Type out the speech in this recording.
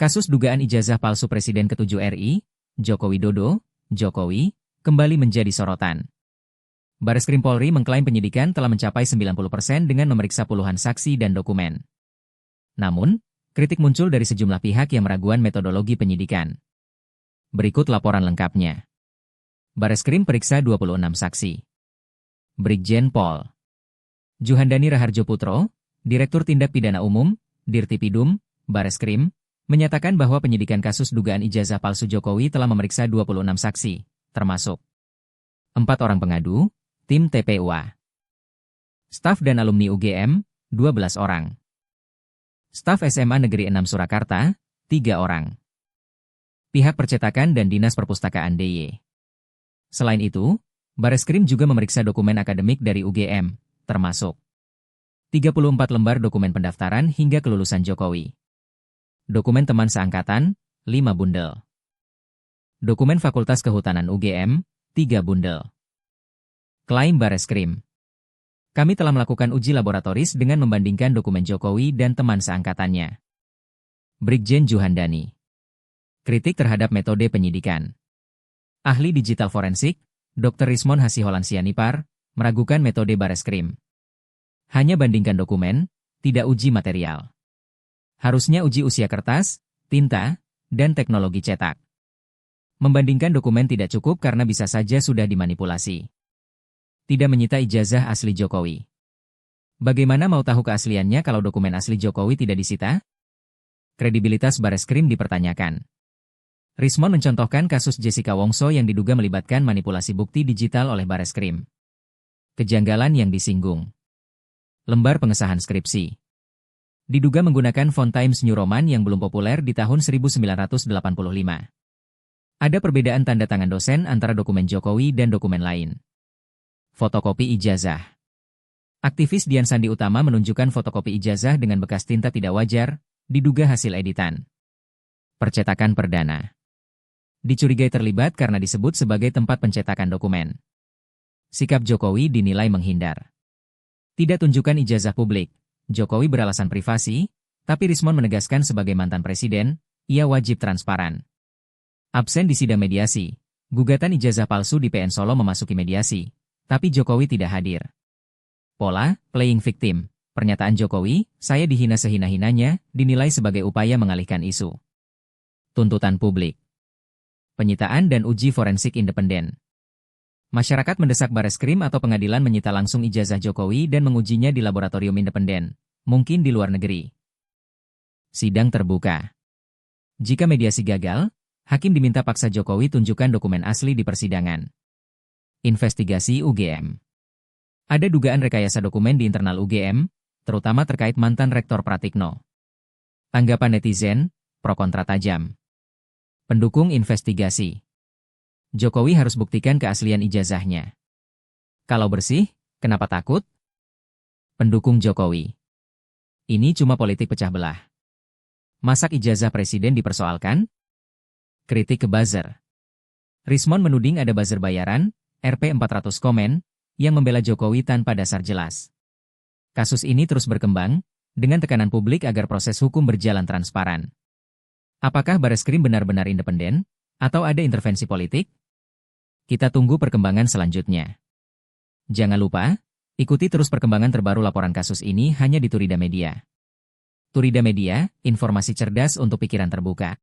Kasus dugaan ijazah palsu Presiden ke-7 RI, Joko Widodo, Jokowi, kembali menjadi sorotan. Bareskrim Polri mengklaim penyidikan telah mencapai 90% dengan memeriksa puluhan saksi dan dokumen. Namun, kritik muncul dari sejumlah pihak yang meragukan metodologi penyidikan. Berikut laporan lengkapnya. Bareskrim periksa 26 saksi. Brigjen Pol. Juhandani Raharjo Putro, Direktur Tindak Pidana Umum, Dirtipidum, Bareskrim, menyatakan bahwa penyidikan kasus dugaan ijazah palsu Jokowi telah memeriksa 26 saksi, termasuk 4 orang pengadu, tim TPUA. Staf dan alumni UGM, 12 orang. Staf SMA Negeri 6 Surakarta, 3 orang. Pihak percetakan dan Dinas Perpustakaan DIY. Selain itu, Bareskrim juga memeriksa dokumen akademik dari UGM, termasuk 34 lembar dokumen pendaftaran hingga kelulusan Jokowi. Dokumen teman seangkatan, 5 bundel. Dokumen Fakultas Kehutanan UGM, 3 bundel. Klaim Bareskrim. Kami telah melakukan uji laboratoris dengan membandingkan dokumen Jokowi dan teman seangkatannya. Brigjen Juhandani. Kritik terhadap metode penyidikan. Ahli digital forensik, Dr. Rismon Hasiholan Sianipar, meragukan metode Bareskrim. Hanya bandingkan dokumen, tidak uji material. Harusnya uji usia kertas, tinta, dan teknologi cetak. Membandingkan dokumen tidak cukup karena bisa saja sudah dimanipulasi. Tidak menyita ijazah asli Jokowi. Bagaimana mau tahu keasliannya kalau dokumen asli Jokowi tidak disita? Kredibilitas Bareskrim dipertanyakan. Rismon mencontohkan kasus Jessica Wongso yang diduga melibatkan manipulasi bukti digital oleh Bareskrim. Kejanggalan yang disinggung. Lembar pengesahan skripsi. Diduga menggunakan font Times New Roman yang belum populer di tahun 1985. Ada perbedaan tanda tangan dosen antara dokumen Jokowi dan dokumen lain. Fotokopi ijazah. Aktivis Dian Sandi Utama menunjukkan fotokopi ijazah dengan bekas tinta tidak wajar, diduga hasil editan. Percetakan perdana. Dicurigai terlibat karena disebut sebagai tempat pencetakan dokumen. Sikap Jokowi dinilai menghindar. Tidak tunjukkan ijazah publik. Jokowi beralasan privasi, tapi Rismon menegaskan sebagai mantan presiden, ia wajib transparan. Absen di sidang mediasi. Gugatan ijazah palsu di PN Solo memasuki mediasi, tapi Jokowi tidak hadir. Pola, playing victim. Pernyataan Jokowi, saya dihina sehina-hinanya, dinilai sebagai upaya mengalihkan isu. Tuntutan publik. Penyitaan dan uji forensik independen. Masyarakat mendesak Bareskrim atau pengadilan menyita langsung ijazah Jokowi dan mengujinya di laboratorium independen, mungkin di luar negeri. Sidang terbuka. Jika mediasi gagal, hakim diminta paksa Jokowi tunjukkan dokumen asli di persidangan. Investigasi UGM. Ada dugaan rekayasa dokumen di internal UGM, terutama terkait mantan Rektor Pratikno. Tanggapan netizen, pro kontra tajam. Pendukung investigasi. Jokowi harus buktikan keaslian ijazahnya. Kalau bersih, kenapa takut? Pendukung Jokowi. Ini cuma politik pecah belah. Masak ijazah presiden dipersoalkan? Kritik ke buzzer. Rismon menuding ada buzzer bayaran, Rp 400 komen, yang membela Jokowi tanpa dasar jelas. Kasus ini terus berkembang, dengan tekanan publik agar proses hukum berjalan transparan. Apakah Bareskrim benar-benar independen, atau ada intervensi politik? Kita tunggu perkembangan selanjutnya. Jangan lupa, ikuti terus perkembangan terbaru laporan kasus ini hanya di Turida Media. Turida Media, informasi cerdas untuk pikiran terbuka.